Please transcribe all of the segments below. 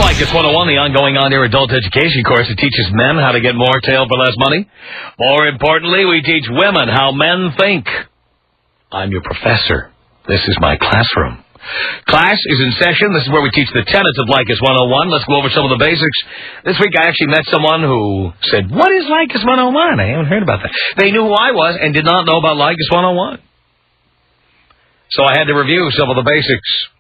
Leykis 101, the ongoing on-air adult education course that teaches men how to get more tail for less money. More importantly, we teach women how men think. I'm your professor. This is my classroom. Class is in session. This is where we teach the tenets of Leykis 101. Let's go over some of the basics. This week I actually met someone who said, what is Leykis 101? I haven't heard about that. They knew who I was and did not know about Leykis 101. So I had to review some of the basics.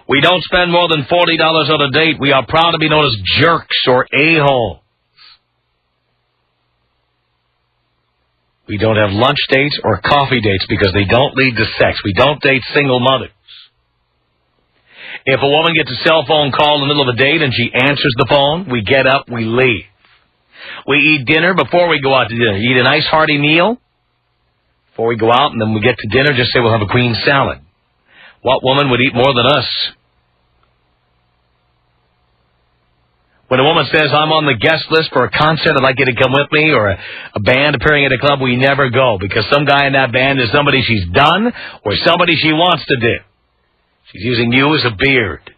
We don't spend more than $40 on a date. We are proud to be known as jerks or a-holes. We don't have lunch dates or coffee dates because they don't lead to sex. We don't date single mothers. If a woman gets a cell phone call in the middle of a date and she answers the phone, we get up, we leave. We eat dinner before we go out to dinner. You eat a nice hearty meal before we go out, and then we get to dinner, just say we'll have a queen salad. What woman would eat more than us? When a woman says, I'm on the guest list for a concert, I'd like you to come with me, or a band appearing at a club, we never go, because some guy in that band is somebody she's done or somebody she wants to do. She's using you as a beard.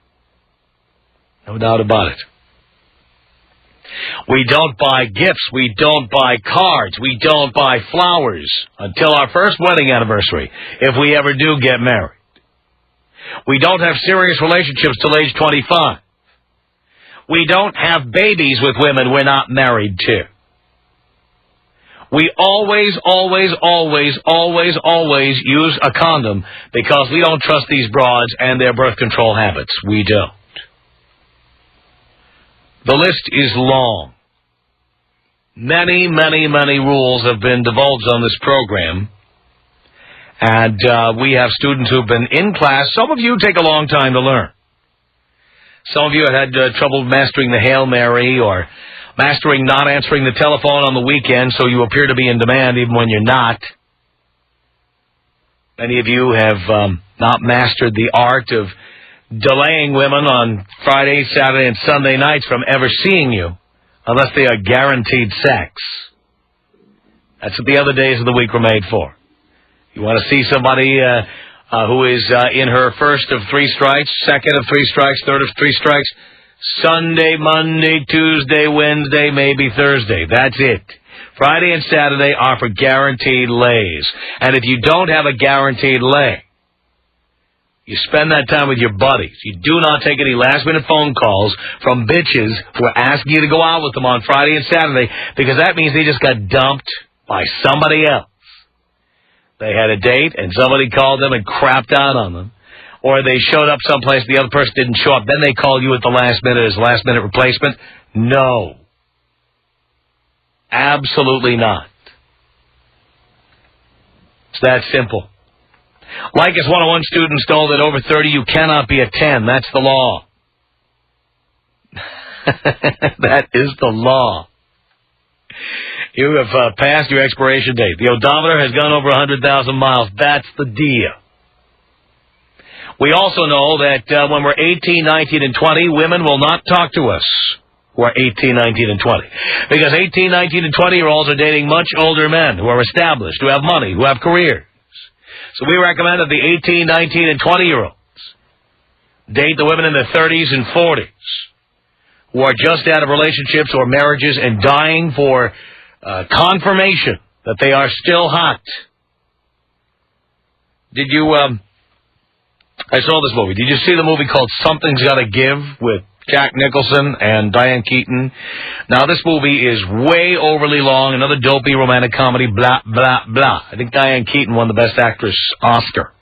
No doubt about it. We don't buy gifts. We don't buy cards. We don't buy flowers until our first wedding anniversary, if we ever do get married. We don't have serious relationships till age 25. We don't have babies with women we're not married to. We always use a condom because we don't trust these broads and their birth control habits. We don't. The list is long. Many rules have been divulged on this program. And we have students who've been in class. Some of you take a long time to learn. Some of you have had trouble mastering the Hail Mary or mastering not answering the telephone on the weekend, so you appear to be in demand even when you're not. Many of you have not mastered the art of delaying women on Friday, Saturday, and Sunday nights from ever seeing you unless they are guaranteed sex. That's what the other days of the week were made for. You want to see somebody who is in her first of 3 strikes, second of 3 strikes, third of 3 strikes, Sunday, Monday, Tuesday, Wednesday, maybe Thursday. That's it. Friday and Saturday are for guaranteed lays. And if you don't have a guaranteed lay, you spend that time with your buddies. You do not take any last-minute phone calls from bitches who are asking you to go out with them on Friday and Saturday, because that means they just got dumped by somebody else. They had a date, and somebody called them and crapped out on them. Or they showed up someplace, the other person didn't show up. Then they call you at the last minute as last-minute replacement. No. Absolutely not. It's that simple. Leykis 101 students know that over 30, you cannot be a 10. That's the law. That is the law. You have passed your expiration date. The odometer has gone over 100,000 miles. That's the deal. We also know that when we're 18, 19, and 20, women will not talk to us who are 18, 19, and 20. Because 18, 19, and 20-year-olds are dating much older men who are established, who have money, who have careers. So we recommend that the 18, 19, and 20-year-olds date the women in their 30s and 40s who are just out of relationships or marriages and dying for confirmation that they are still hot. Did you, I saw this movie. Did you see the movie called Something's Gotta Give with Jack Nicholson and Diane Keaton? Now, this movie is way overly long, another dopey romantic comedy, blah, blah, blah. I think Diane Keaton won the Best Actress Oscar.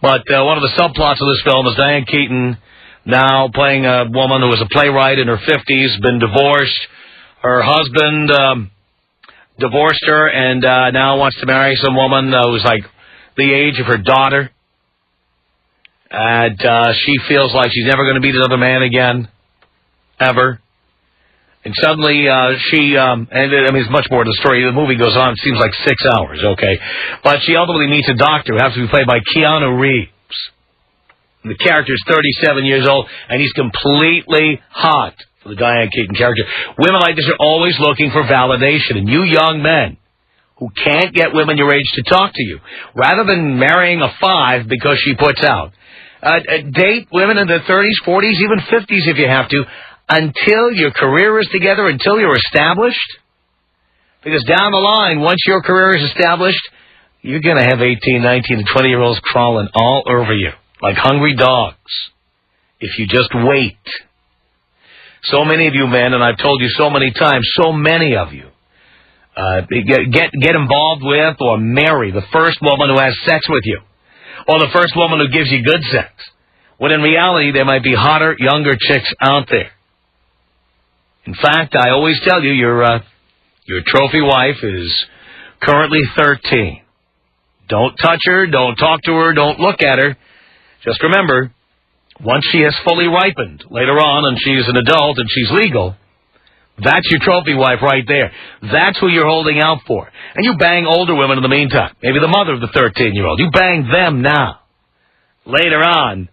But one of the subplots of this film is Diane Keaton now playing a woman who was a playwright in her 50s, been divorced. Her husband divorced her and now wants to marry some woman who's like the age of her daughter. And she feels like she's never going to meet another man again, ever. And suddenly she, and I mean, it's much more to the story. The movie goes on, it seems like 6 hours, okay? But she ultimately meets a doctor who has to be played by Keanu Reeves. And the character is 37 years old, and he's completely hot for the Diane Keaton character. Women like this are always looking for validation, and you young men who can't get women your age to talk to you, rather than marrying a 5 because she puts out, Date women in their 30s, 40s, even 50s if you have to, until your career is together, until you're established. Because down the line, once your career is established, you're going to have 18, 19, and 20-year-olds crawling all over you like hungry dogs if you just wait. So many of you men, and I've told you so many times, so many of you, get involved with or marry the first woman who has sex with you, or the first woman who gives you good sex, when in reality there might be hotter, younger chicks out there. In fact, I always tell you, your trophy wife is currently 13. Don't touch her, don't talk to her, don't look at her. Just remember, once she has fully ripened later on and she's an adult and she's legal, that's your trophy wife right there. That's who you're holding out for. And you bang older women in the meantime. Maybe the mother of the 13-year-old. You bang them now. Later on,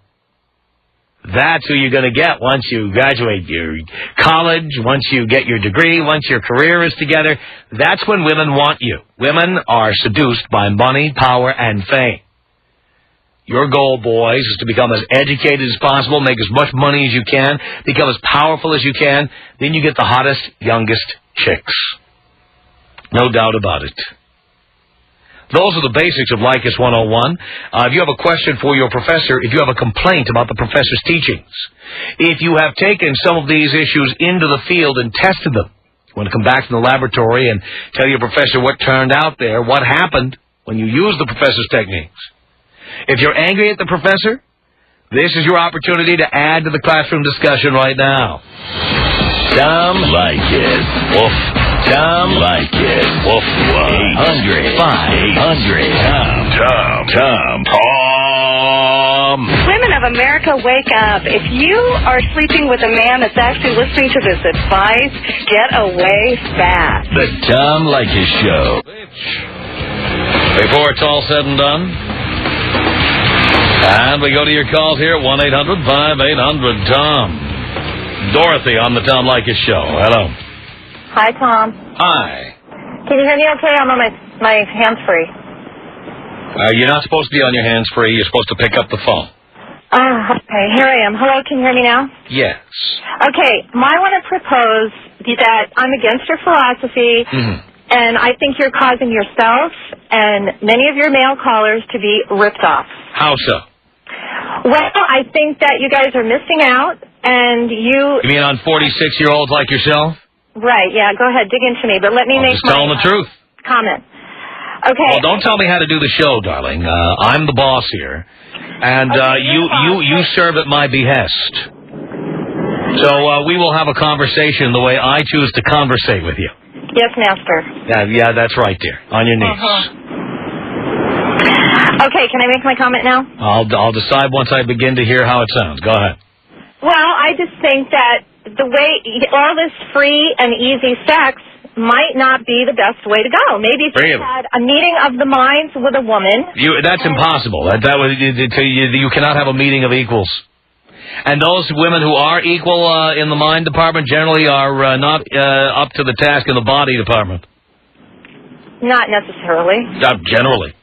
that's who you're going to get once you graduate your college, once you get your degree, once your career is together. That's when women want you. Women are seduced by money, power, and fame. Your goal, boys, is to become as educated as possible, make as much money as you can, become as powerful as you can. Then you get the hottest, youngest chicks. No doubt about it. Those are the basics of Leykis 101. If you have a question for your professor, if you have a complaint about the professor's teachings, if you have taken some of these issues into the field and tested them, you want to come back to the laboratory and tell your professor what turned out there, what happened when you used the professor's techniques. If you're angry at the professor, this is your opportunity to add to the classroom discussion right now. Tom Leykis. Woof. Tom Leykis. Woof. 800 500 Tom. Women of America, wake up. If you are sleeping with a man that's actually listening to this advice, get away fast. The Tom Leykis Show. Before it's all said and done, and we go to your calls here at 1-800-5800-TOM. Dorothy on the Tom Leykis Show. Hello. Hi, Tom. Hi. Can you hear me okay? I'm on my hands-free. You're not supposed to be on your hands-free. You're supposed to pick up the phone. Okay. Here I am. Hello, can you hear me now? Yes. Okay. I want to propose that I'm against your philosophy, and I think you're causing yourself and many of your male callers to be ripped off. How so? Well, I think that you guys are missing out, and you... You mean on 46-year-olds like yourself? Right, yeah, go ahead, dig into me, but let me make just tell them the truth. Comment. Okay. Well, don't tell me how to do the show, darling. I'm the boss here, and you serve at my behest. So we will have a conversation the way I choose to conversate with you. Yes, master. Yeah, that's right, dear. On your knees. Okay, can I make my comment now? I'll decide once I begin to hear how it sounds. Go ahead. Well, I just think that the way all this free and easy sex might not be the best way to go. Maybe if you had a meeting of the minds with a woman. That's impossible. You cannot have a meeting of equals. And those women who are equal in the mind department generally are not up to the task in the body department. Not necessarily. Generally.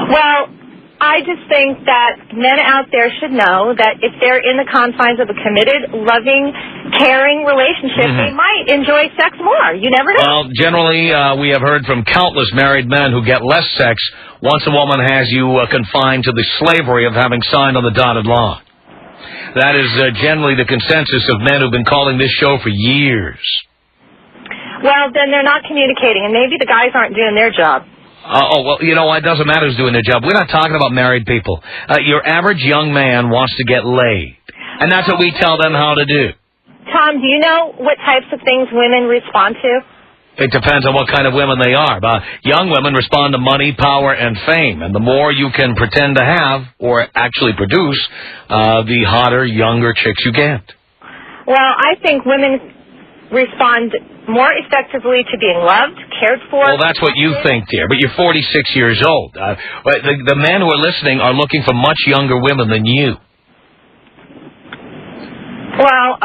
Well, I just think that men out there should know that if they're in the confines of a committed, loving, caring relationship, they might enjoy sex more. You never know. Well, generally, we have heard from countless married men who get less sex once a woman has you confined to the slavery of having signed on the dotted line. That is generally the consensus of men who've been calling this show for years. Well, then they're not communicating, and maybe the guys aren't doing their job. Well, you know, it doesn't matter who's doing their job. We're not talking about married people. Your average young man wants to get laid, and that's what we tell them how to do. Tom, do you know what types of things women respond to? It depends on what kind of women they are. Young women respond to money, power, and fame, and the more you can pretend to have or actually produce, the hotter, younger chicks you get. Well, I think women respond more effectively to being loved, cared for. Well, that's what you think, dear, but you're 46 years old. The men who are listening are looking for much younger women than you. Well,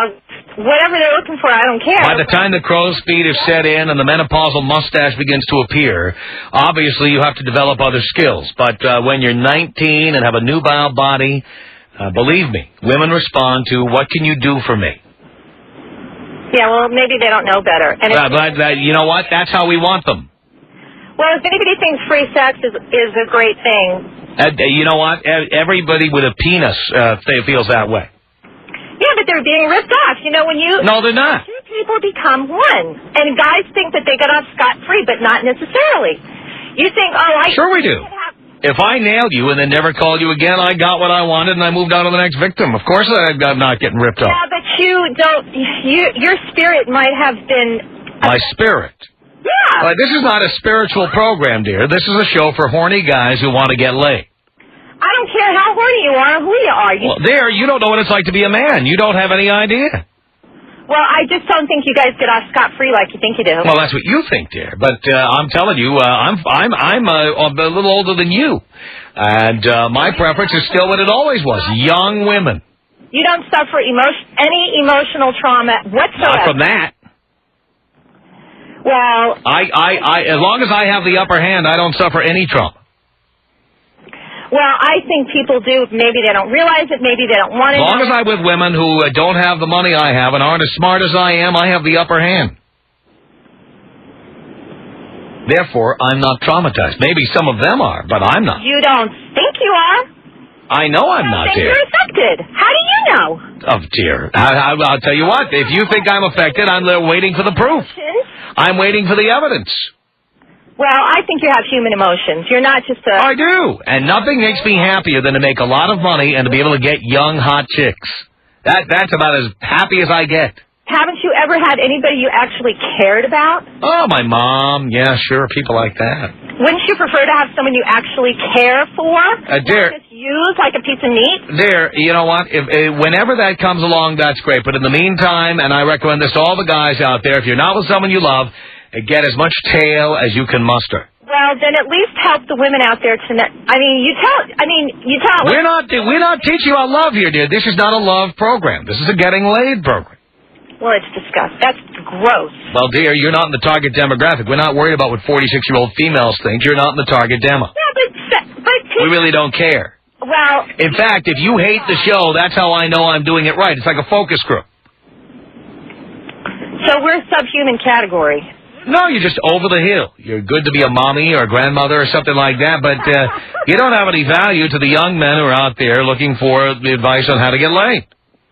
whatever they're looking for, I don't care. By the time the crow's feet have set in and the menopausal mustache begins to appear, obviously you have to develop other skills. But when you're 19 and have a nubile body, Believe me, women respond to, what can you do for me? Yeah, well, maybe they don't know better. And you know what? That's how we want them. Well, if anybody thinks free sex is a great thing... you know what? Everybody with a penis feels that way. Yeah, but they're being ripped off. You know, when you... No, they're not. Two people become one. And guys think that they got off scot-free, but not necessarily. You think, Sure we do. If I nailed you and then never called you again, I got what I wanted and I moved on to the next victim. Of course I'm not getting ripped off. Yeah, but your spirit might have been... My spirit? Yeah. This is not a spiritual program, dear. This is a show for horny guys who want to get laid. I don't care how horny you are or who you are. You don't know what it's like to be a man. You don't have any idea. Well, I just don't think you guys get off scot-free like you think you do. Well, that's what you think, dear. But I'm telling you, I'm a little older than you, and my preference is still what it always was: young women. You don't suffer any emotional trauma whatsoever. Not from that. Well, I as long as I have the upper hand, I don't suffer any trauma. Well, I think people do. Maybe they don't realize it. Maybe they don't want it. As long as I'm with women who don't have the money I have and aren't as smart as I am, I have the upper hand. Therefore, I'm not traumatized. Maybe some of them are, but I'm not. You don't think you are? I know I'm not, dear. You're affected. How do you know? Oh, dear. I'll tell you what. If you think I'm affected, I'm waiting for the proof. I'm waiting for the evidence. Well, I think you have human emotions. You're not just a... I do. And nothing makes me happier than to make a lot of money and to be able to get young, hot chicks. That's about as happy as I get. Haven't you ever had anybody you actually cared about? Oh, my mom. Yeah, sure. People like that. Wouldn't you prefer to have someone you actually care for? Dear. Just use like a piece of meat? Dear, you know what? Whenever that comes along, that's great. But in the meantime, and I recommend this to all the guys out there, if you're not with someone you love, get as much tail as you can muster. Well, then at least help the women out there to... you tell... We're not teaching about love here, dear. This is not a love program. This is a getting laid program. Well, it's disgusting. That's gross. Well, dear, you're not in the target demographic. We're not worried about what 46-year-old females think. You're not in the target demo. Yeah, but we really don't care. Well... In fact, if you hate the show, that's how I know I'm doing it right. It's like a focus group. So we're subhuman category. No, you're just over the hill. You're good to be a mommy or a grandmother or something like that, but you don't have any value to the young men who are out there looking for advice on how to get laid.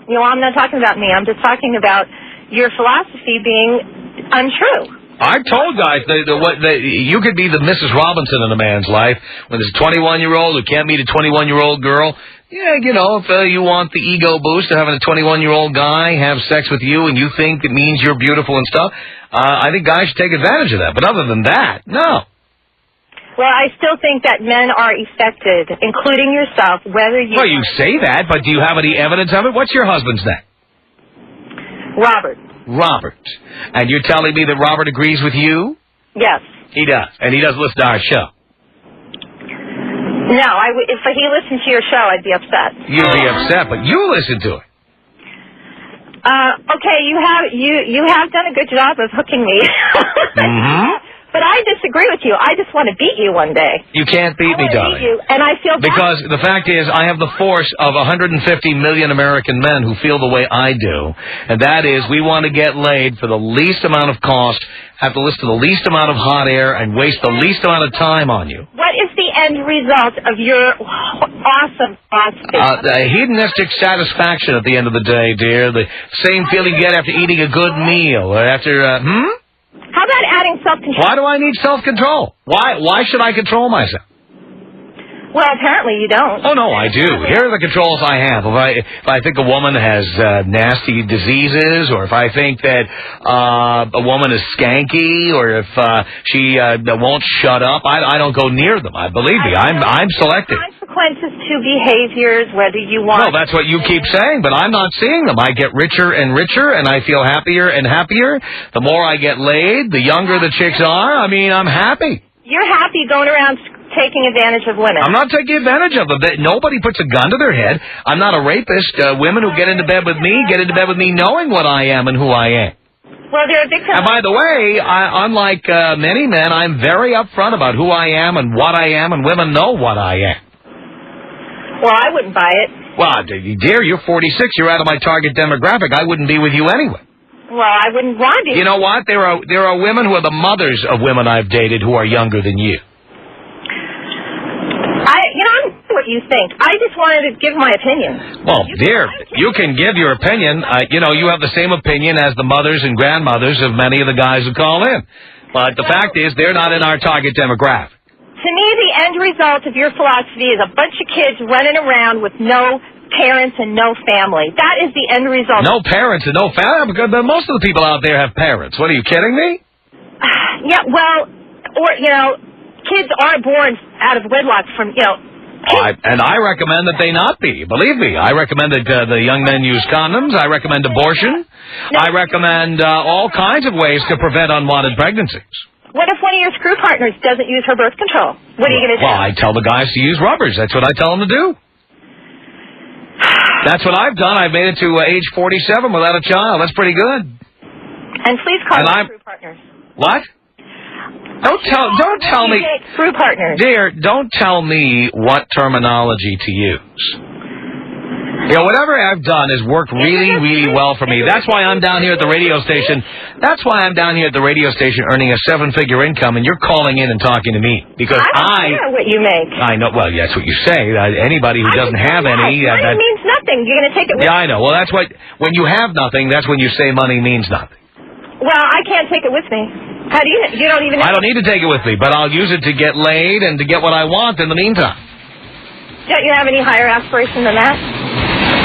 You know, I'm not talking about me. I'm just talking about your philosophy being untrue. I've told guys you could be the Mrs. Robinson in a man's life when there's a 21-year-old who can't meet a 21-year-old girl. Yeah, you know, if you want the ego boost of having a 21-year-old guy have sex with you and you think it means you're beautiful and stuff, I think guys should take advantage of that. But other than that, no. Well, I still think that men are affected, including yourself, whether you... Well, you say that, but do you have any evidence of it? What's your husband's name? Robert. Robert. And you're telling me that Robert agrees with you? Yes. He does. And he doesn't listen to our show. No, if he listened to your show, I'd be upset. You'd be upset, but you listen to it. Okay, you have done a good job of hooking me. Mm-hmm. But I disagree with you. I just want to beat you one day. You can't beat me, darling. Beat you, and I feel bad. Because the fact is, I have the force of 150 million American men who feel the way I do, and that is, we want to get laid for the least amount of cost, have to listen to the least amount of hot air, and waste the least amount of time on you. What is the end result of your awesome philosophy? The hedonistic satisfaction at the end of the day, dear. The same feeling you get after eating a good meal, or after, How about adding self-control? Why do I need self-control? Why should I control myself? Well, apparently you don't. Oh, no, I do. Here are the controls I have. If I think a woman has nasty diseases, or if I think that a woman is skanky, or if she won't shut up, I don't go near them. Believe me, I'm selective. Consequences to behaviors, whether you want... Well, that's what you keep saying, but I'm not seeing them. I get richer and richer, and I feel happier and happier. The more I get laid, the younger the chicks are. I mean, I'm happy. You're happy going around taking advantage of women. I'm not taking advantage of them. Nobody puts a gun to their head. I'm not a rapist. Women who get into bed with me knowing what I am and who I am. Well, they're a victim. And by the way, unlike many men, I'm very upfront about who I am and what I am, and women know what I am. Well, I wouldn't buy it. Well, dear, you're 46. You're out of my target demographic. I wouldn't be with you anyway. Well, I wouldn't want to. You know what? There are women who are the mothers of women I've dated who are younger than you. I don't know what you think. I just wanted to give my opinion. Well, dear, you can give your opinion. You have the same opinion as the mothers and grandmothers of many of the guys who call in. But the fact is, they're not in our target demographic. To me, the end result of your philosophy is a bunch of kids running around with no parents and no family. That is the end result. No parents and no family? Because most of the people out there have parents. What, are you kidding me? Yeah, well, kids are born out of wedlock from, And I recommend that they not be. Believe me, I recommend that the young men use condoms. I recommend abortion. No. I recommend all kinds of ways to prevent unwanted pregnancies. What if one of your screw partners doesn't use her birth control? What are you going to do? Well, I tell the guys to use rubbers. That's what I tell them to do. That's what I've done. I've made it to age 47 without a child. That's pretty good. And please call them screw partners. What? Don't tell me. Screw partners. Dear, don't tell me what terminology to use. Whatever I've done has worked really, really well for me. That's why I'm down here at the radio station. That's why I'm down here at the radio station earning a 7-figure income, and you're calling in and talking to me. Because I don't care what you make. I know. Well, that's what you say. Anybody who doesn't have any... Money means nothing. You're going to take it with you. Yeah, I know. Well, that's what... When you have nothing, that's when you say money means nothing. Well, I can't take it with me. How do you... You don't even... I don't need to take it with me, but I'll use it to get laid and to get what I want in the meantime. Don't you have any higher aspiration than that?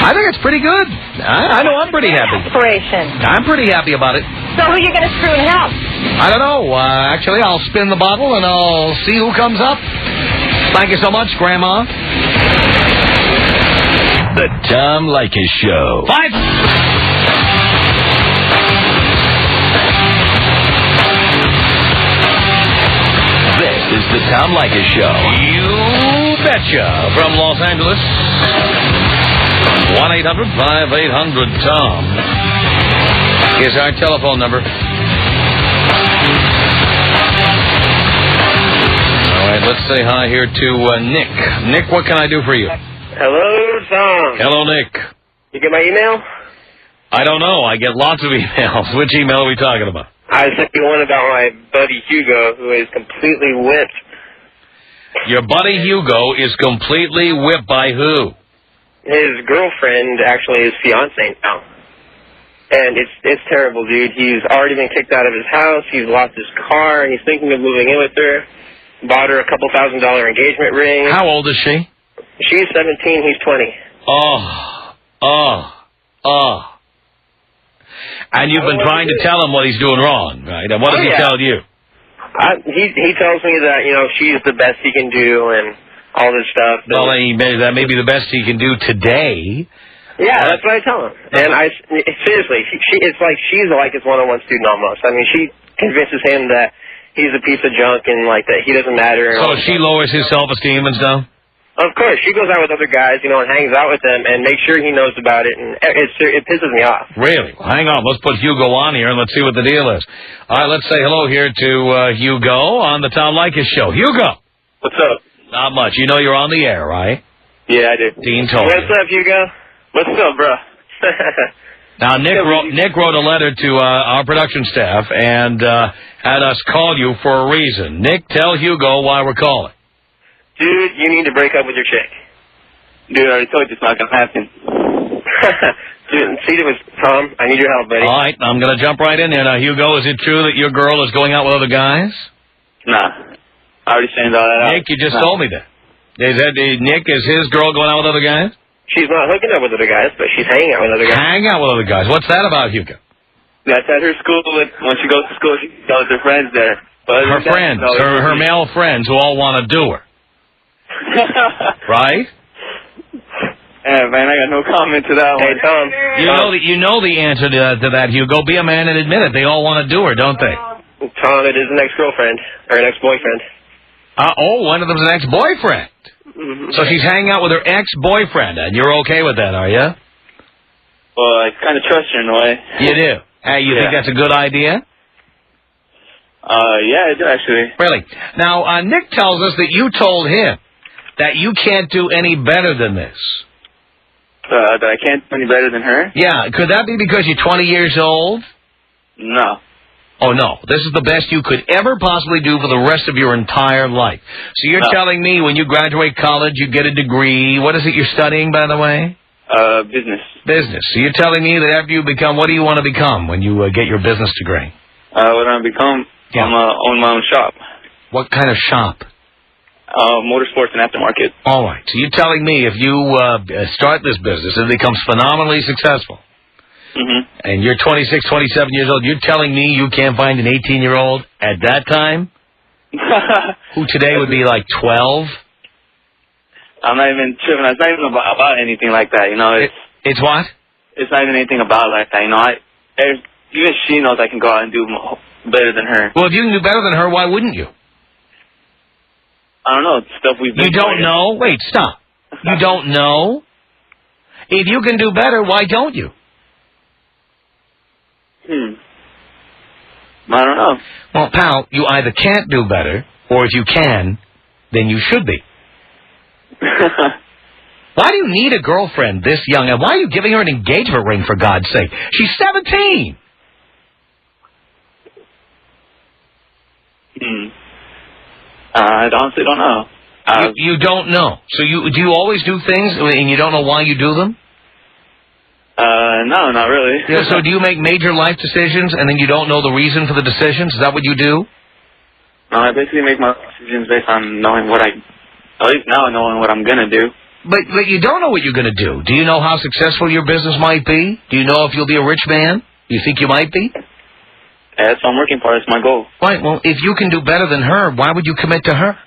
I think it's pretty good. I know I'm pretty happy. Aspiration. I'm pretty happy about it. So who are you going to screw in hell? I don't know. Actually, I'll spin the bottle and I'll see who comes up. Thank you so much, Grandma. The Tom Leykis Show. 5. This is the Tom Leykis Show. You betcha. From Los Angeles. 1-800-5800-TOM is our telephone number. All right, let's say hi here to Nick. Nick, what can I do for you? Hello, Tom. Hello, Nick. You get my email? I don't know. I get lots of emails. Which email are we talking about? I sent you one about my buddy Hugo, who is completely whipped. Your buddy Hugo is completely whipped by who? His girlfriend, actually his fiancée now. And it's terrible, dude. He's already been kicked out of his house. He's lost his car, and he's thinking of moving in with her. Bought her a couple $1,000 engagement ring. How old is she? She's 17, he's 20. And you've been trying to tell him what he's doing wrong, right? And what does he tell you? He tells me that, she's the best he can do and all this stuff. Well, that may be the best he can do today. Yeah, that's what I tell him. And seriously, it's like she's like his one-on-one student almost. I mean, she convinces him that he's a piece of junk and like that he doesn't matter. So she lowers his self-esteem and stuff? Of course. She goes out with other guys, and hangs out with them and makes sure he knows about it, and it pisses me off. Really? Well, hang on. Let's put Hugo on here, and let's see what the deal is. All right, let's say hello here to Hugo on the Tom Leykis Show. Hugo! What's up? Not much. You know you're on the air, right? Yeah, I do. Dean told What's up, Hugo? What's up, bro? Now, Nick wrote a letter to our production staff and had us call you for a reason. Nick, tell Hugo why we're calling. Dude, you need to break up with your chick. Dude, I already told you it's not going to happen. Dude, see, it was Tom. I need your help, buddy. All right, I'm going to jump right in there. Now, Hugo, is it true that your girl is going out with other guys? Nah. I already sent all that out. Nick, you just told me that. Nick, is his girl going out with other guys? She's not hooking up with other guys, but she's hanging out with other guys. Hanging out with other guys. What's that about, Hugo? That's at her school. When she goes to school, she tells her friends there. But her friends, her male friends who all want to do her. Right? Yeah, man, I got no comment to that one. Hey, Tom. You know the answer to that, Hugo. Be a man and admit it. They all want to do her, don't they? Tom, it is an ex-girlfriend. Or an ex-boyfriend. One of them's an ex-boyfriend. Mm-hmm. So she's hanging out with her ex-boyfriend, and you're okay with that, are you? Well, I kind of trust her in a way. You do? Hey, you think that's a good idea? Yeah, I do, actually. Really? Now, Nick tells us that you told him that you can't do any better than this. That I can't do any better than her? Yeah. Could that be because you're 20 years old? No. Oh, no. This is the best you could ever possibly do for the rest of your entire life. So you're telling me when you graduate college, you get a degree. What is it you're studying, by the way? Business. Business. So you're telling me that after you become, what do you want to become when you get your business degree? What I become, I'm going to own my own shop. What kind of shop? Motorsports and aftermarket. All right. So you're telling me if you start this business and it becomes phenomenally successful, and you're 26, 27 years old, you're telling me you can't find an 18-year-old at that time who today would be like 12? I'm not even tripping. It's not even about anything like that, you know. It's what? It's not even anything about like that, you know. Even she knows I can go out and do better than her. Well, if you can do better than her, why wouldn't you? I don't know. It's stuff we've been You don't know? Wait, stop. You don't know? If you can do better, why don't you? I don't know. Well, pal, you either can't do better, or if you can, then you should be. Why do you need a girlfriend this young? And why are you giving her an engagement ring, for God's sake? She's 17. I honestly don't know. You don't know. So do you always do things and you don't know why you do them? No, not really. Yeah, so do you make major life decisions and then you don't know the reason for the decisions? Is that what you do? No, I basically make my decisions based on knowing at least now knowing what I'm going to do. But you don't know what you're going to do. Do you know how successful your business might be? Do you know if you'll be a rich man? You think you might be? Yeah, that's what I'm working for. It's my goal. Right, well, if you can do better than her, why would you commit to her?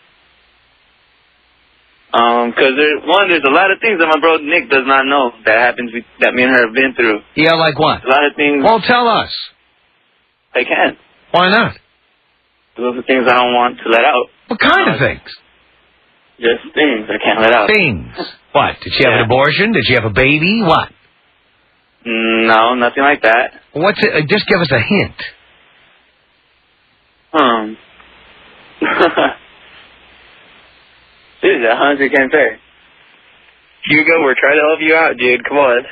Because there's a lot of things that my bro Nick does not know that happens that me and her have been through. Yeah, like what? A lot of things. Well, tell us. I can't. Why not? Those are things I don't want to let out. What kind of things? Just things I can't let out. Things. What? Did she have an abortion? Did she have a baby? What? No, nothing like that. What's it? Just give us a hint. Dude, I honestly can't say. Hugo, we're trying to help you out, dude. Come on.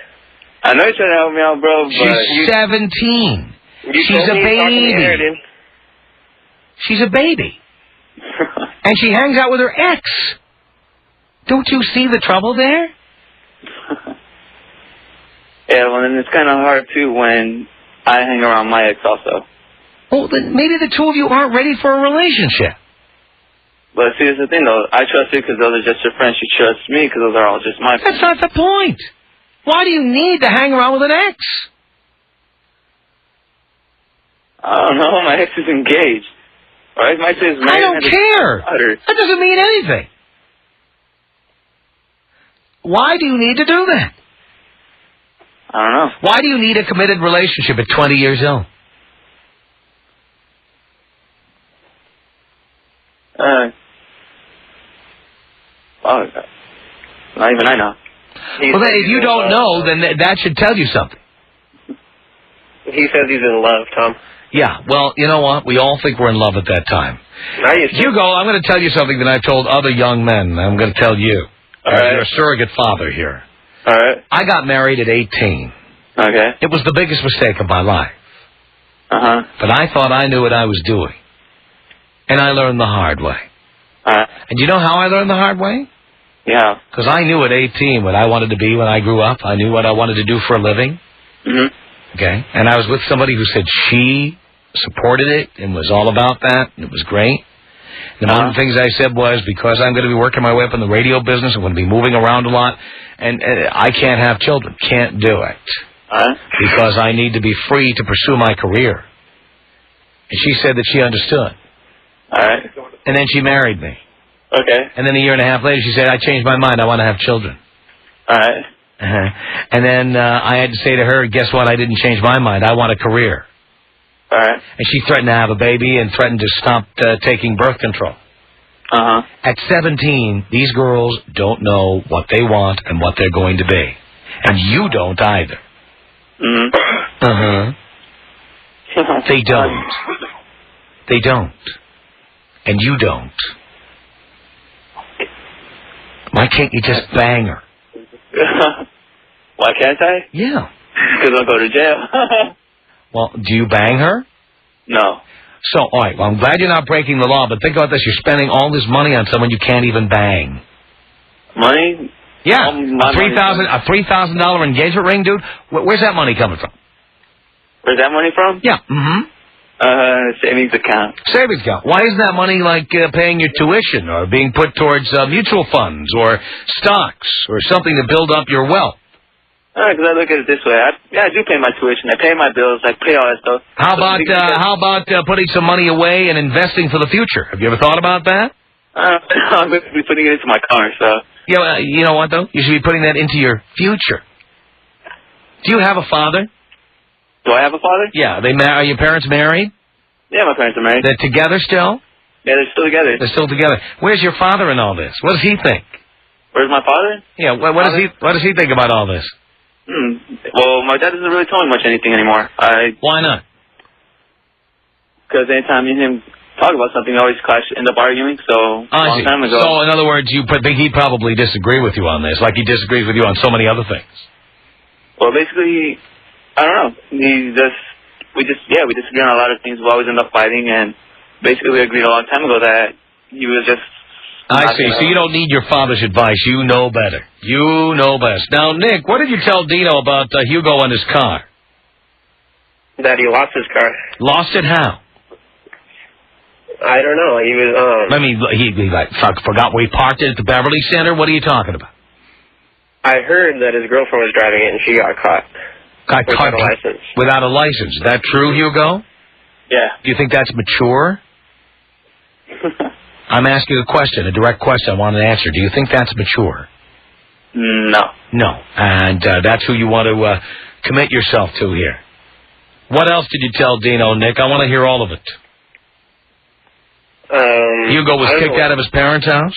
I know you're trying to help me out, bro, but... She's 17. She's a baby. She's a baby. And she hangs out with her ex. Don't you see the trouble there? Yeah, well, then it's kind of hard, too, when I hang around my ex also. Well, then maybe the two of you aren't ready for a relationship. But see, here's the thing, though. I trust you because those are just your friends. She trusts me because those are all just my friends. That's not the point. Why do you need to hang around with an ex? I don't know. My ex is engaged. Or I might say his I don't care. That doesn't mean anything. Why do you need to do that? I don't know. Why do you need a committed relationship at 20 years old? Not even I know. Well, then, if you don't know, then that should tell you something. He says he's in love, Tom. Yeah, well, you know what? We all think we're in love at that time. Hugo, I'm going to tell you something that I've told other young men. I'm going to tell you. All right. You're a surrogate father here. All right. I got married at 18. Okay. It was the biggest mistake of my life. Uh-huh. But I thought I knew what I was doing. And I learned the hard way. And you know how I learned the hard way? Yeah. Because I knew at 18 what I wanted to be when I grew up. I knew what I wanted to do for a living. Mm-hmm. Okay? And I was with somebody who said she supported it and was all about that, and it was great. And one of the things I said was, because I'm going to be working my way up in the radio business, I'm going to be moving around a lot, and I can't have children. Can't do it. Because I need to be free to pursue my career. And she said that she understood. All right. And then she married me. Okay. And then a year and a half later, she said, I changed my mind. I want to have children. All right. And then I had to say to her, guess what? I didn't change my mind. I want a career. All right. And she threatened to have a baby and threatened to stop taking birth control. Uh-huh. At 17, these girls don't know what they want and what they're going to be. And you don't either. Mm-hmm. Uh-huh. They don't. They don't. And you don't. Why can't you just bang her? Why can't I? Yeah. Because I'll go to jail. Well, do you bang her? No. So, all right, well, I'm glad you're not breaking the law, but think about this. You're spending all this money on someone you can't even bang. Money? Yeah, a $3,000 engagement ring, dude. Where's that money coming from? Where's that money from? Yeah, savings account. Savings account. Why isn't that money like paying your tuition or being put towards mutual funds or stocks or something to build up your wealth? Because I look at it this way. I do pay my tuition. I pay my bills. I pay all that stuff. How about putting some money away and investing for the future? Have you ever thought about that? I'm going to be putting it into my car, so... Yeah, you know what, though? You should be putting that into your future. Do you have a father? Do I have a father? Yeah. Are your parents married? Yeah, my parents are married. They're together still? Yeah, they're still together. They're still together. Where's your father in all this? What does he think? Where's my father? Yeah, what does he think about all this? Well, my dad doesn't really tell me much anything anymore. Why not? Because anytime me and him talk about something, we always end up arguing, so a long time ago. So, in other words, you think he'd probably disagree with you on this, like he disagrees with you on so many other things. Well, basically, I don't know. We disagree on a lot of things. We always end up fighting, and basically we agreed a long time ago that he was just... I see. So you don't need your father's advice. You know better. You know best. Now, Nick, what did you tell Dino about Hugo and his car? That he lost his car. Lost it how? I don't know. He was, I mean, he forgot where he parked it at the Beverly Center? What are you talking about? I heard that his girlfriend was driving it and she got caught. Without a license. Without a license. Is that true, Hugo? Yeah. Do you think that's mature? I'm asking a question, a direct question. I want an answer. Do you think that's mature? No. No. And that's who you want to commit yourself to here. What else did you tell Dino, Nick? I want to hear all of it. Hugo was kicked out of his parents' house?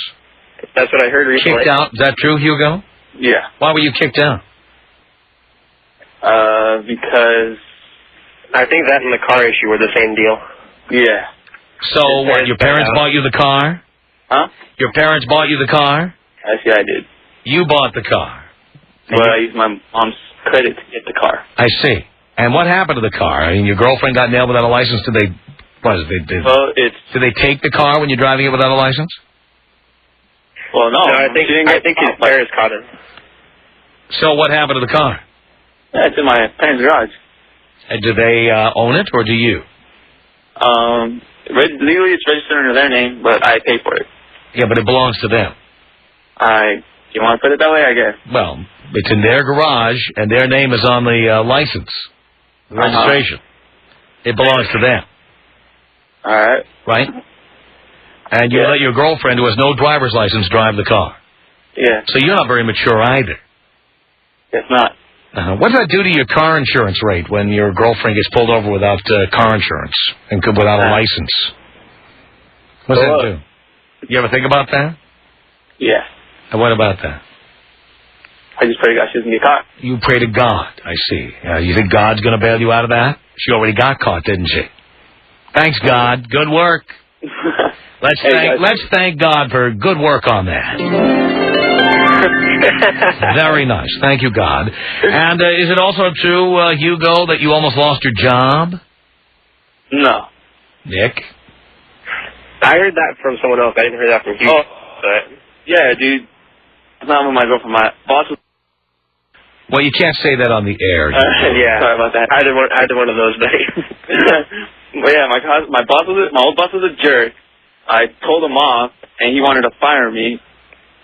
That's what I heard recently. Kicked out? Is that true, Hugo? Yeah. Why were you kicked out? Because... I think that and the car issue were the same deal. Yeah. So, what, your parents bought you the car? Huh? Your parents bought you the car? Actually, I did. You bought the car? Well, I used my mom's credit to get the car. I see. And what happened to the car? I mean, your girlfriend got nailed without a license. Did they... Did they take the car when you're driving it without a license? Well, no. I think his parents caught him. So what happened to the car? Yeah, it's in my parents' garage. And do they own it, or do you? Legally, it's registered under their name, but I pay for it. Yeah, but it belongs to them. You want to put it that way, I guess? Well, it's in their garage, and their name is on the license, the registration. It belongs to them. All right. Right? And you let your girlfriend, who has no driver's license, drive the car. Yeah. So you're not very mature either. It's not. What does that do to your car insurance rate when your girlfriend gets pulled over without car insurance and without a license? What does that do? You ever think about that? Yeah. And what about that? I just pray to God she doesn't get caught. You pray to God, I see. You think God's going to bail you out of that? She already got caught, didn't she? Thanks, God. Good work. Let's thank God for good work on that. Very nice. Thank you, God. And is it also true, Hugo, that you almost lost your job? No. Nick? I heard that from someone else. I didn't hear that from you. But... Yeah, dude. It's not with my girlfriend. My boss was... Well, you can't say that on the air. Yeah. Sorry about that. Either one of those, buddy. Well, yeah, my old boss was a jerk. I told him off, and he wanted to fire me.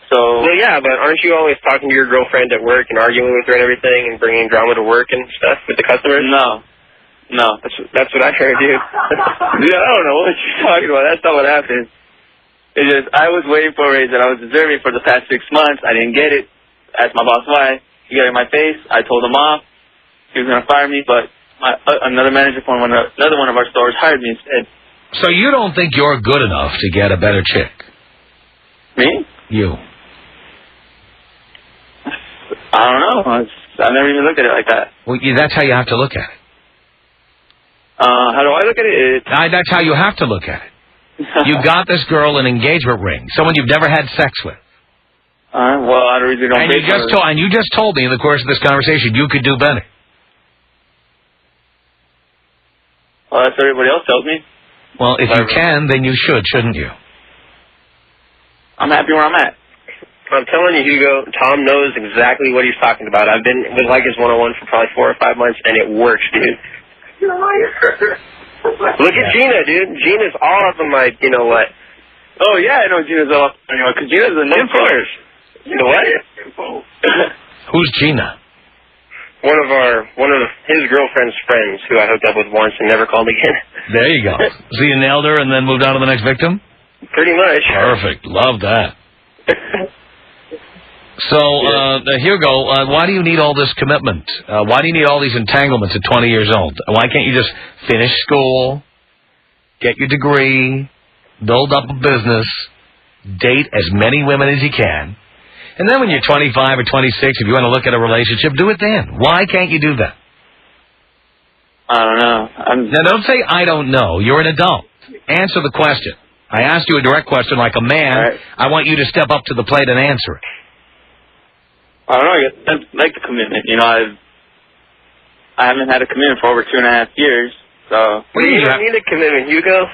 So. Well, yeah, but aren't you always talking to your girlfriend at work and arguing with her and everything and bringing drama to work and stuff with the customers? No. That's what I heard, dude. Dude, I don't know what you're talking about. That's not what happened. It's just I was waiting for a raise that I was deserving for the past 6 months. I didn't get it. Asked my boss why. He got in my face. I told him off. He was going to fire me, but another manager from another one of our stores hired me instead. So you don't think you're good enough to get a better chick? Me? You. I don't know. I've never even looked at it like that. Well, that's how you have to look at it. How do I look at it? That's how you have to look at it. You got this girl an engagement ring, someone you've never had sex with. Well, I really don't. And you just told me in the course of this conversation you could do better. Well, that's what everybody else tells me. Well, if you can, then you should, shouldn't you? I'm happy where I'm at. I'm telling you, Hugo, Tom knows exactly what he's talking about. I've been with Leykis 101 for probably 4 or 5 months, and it works, dude. Look at Gina, dude. Gina's all up in my, you know what? Oh, yeah, I know Gina's all up in my, because Gina's a nympho. You know what? Who's Gina? One of his girlfriend's friends who I hooked up with once and never called again. There you go. So you nailed her and then moved on to the next victim? Pretty much. Perfect. Love that. So, Hugo, why do you need all this commitment? Why do you need all these entanglements at 20 years old? Why can't you just finish school, get your degree, build up a business, date as many women as you can, and then when you're 25 or 26, if you want to look at a relationship, do it then. Why can't you do that? I don't know. Now, don't say, I don't know. You're an adult. Answer the question. I asked you a direct question like a man. Right. I want you to step up to the plate and answer it. I don't know. I like the commitment. You know, I haven't had a commitment for over 2.5 years. So you don't need a commitment, Hugo.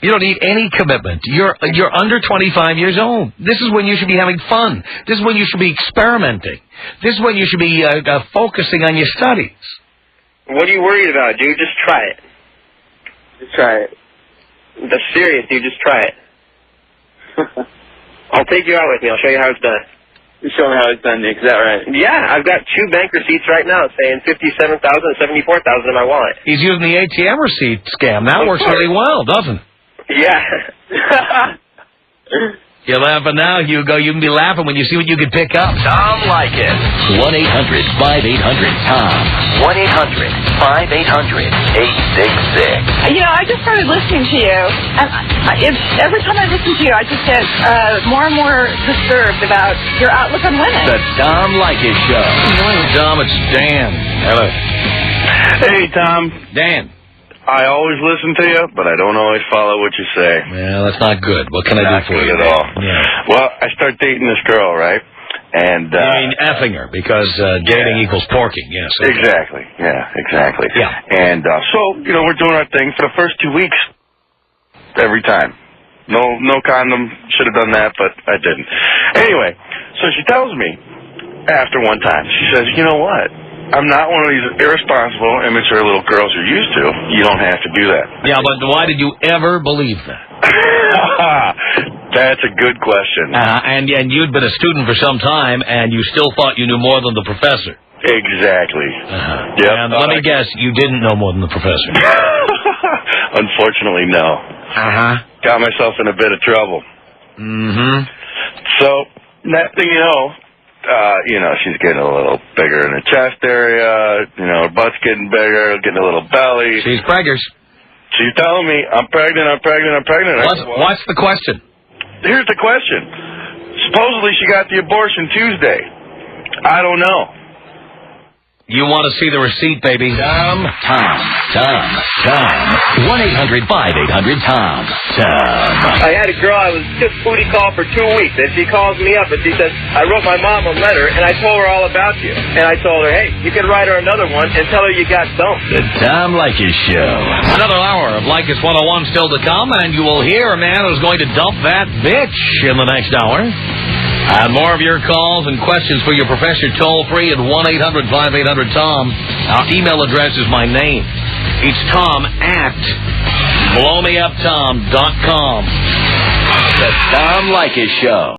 You don't need any commitment. You're under 25 years old. This is when you should be having fun. This is when you should be experimenting. This is when you should be focusing on your studies. What are you worried about, dude? Just try it. Just try it. That's serious, dude. Just try it. I'll take you out with me. I'll show you how it's done. You show me how it's done, Nick. Is that right? Yeah, I've got 2 bank receipts right now saying $57,000 and $74,000 in my wallet. He's using the ATM receipt scam. That works really well, doesn't it? Yeah. You're laughing now, Hugo. You can be laughing when you see what you can pick up. Tom Leykis. 1-800-5800-TOM. 1-800-5800-866. You know, I just started listening to you, and every time I listen to you, I just get more and more disturbed about your outlook on women. The Tom Leykis Show. Tom, it's Dan. Hello. Hey, Tom. Dan. I always listen to you, but I don't always follow what you say. Well, that's not good. What can I do for you? Not good at all. Yeah. Well, I start dating this girl, right? And you mean effing her, because dating equals porking, yes. Okay. Exactly. Yeah, exactly. Yeah. And so, you know, we're doing our thing for the first 2 weeks. Every time. No condom. Should have done that, but I didn't. Anyway, so she tells me after one time, she says, you know what? I'm not one of these irresponsible, immature little girls you're used to. You don't have to do that. Yeah, but why did you ever believe that? That's a good question. And you'd been a student for some time, and you still thought you knew more than the professor. Exactly. Yep. And let me guess, you didn't know more than the professor. Unfortunately, no. Got myself in a bit of trouble. So, next thing you know, she's getting a little bigger in the chest area, her butt's getting bigger, getting a little belly. She's preggers. She's telling me, I'm pregnant. What's the question? Here's the question. Supposedly she got the abortion Tuesday. I don't know. You want to see the receipt, baby? Tom. 1-800-5800-TOM. I had a girl I was just booty call for 2 weeks, and she calls me up and she says, I wrote my mom a letter, and I told her all about you. And I told her, hey, you can write her another one and tell her you got dumped. The Tom Leykis Show. Another hour of Leykis 101 still to come, and you will hear a man who's going to dump that bitch in the next hour. And more of your calls and questions for your professor toll-free at 1-800-5800-TOM. Our email address is my name. It's Tom at blowmeuptom.com. The Tom Leykis Show.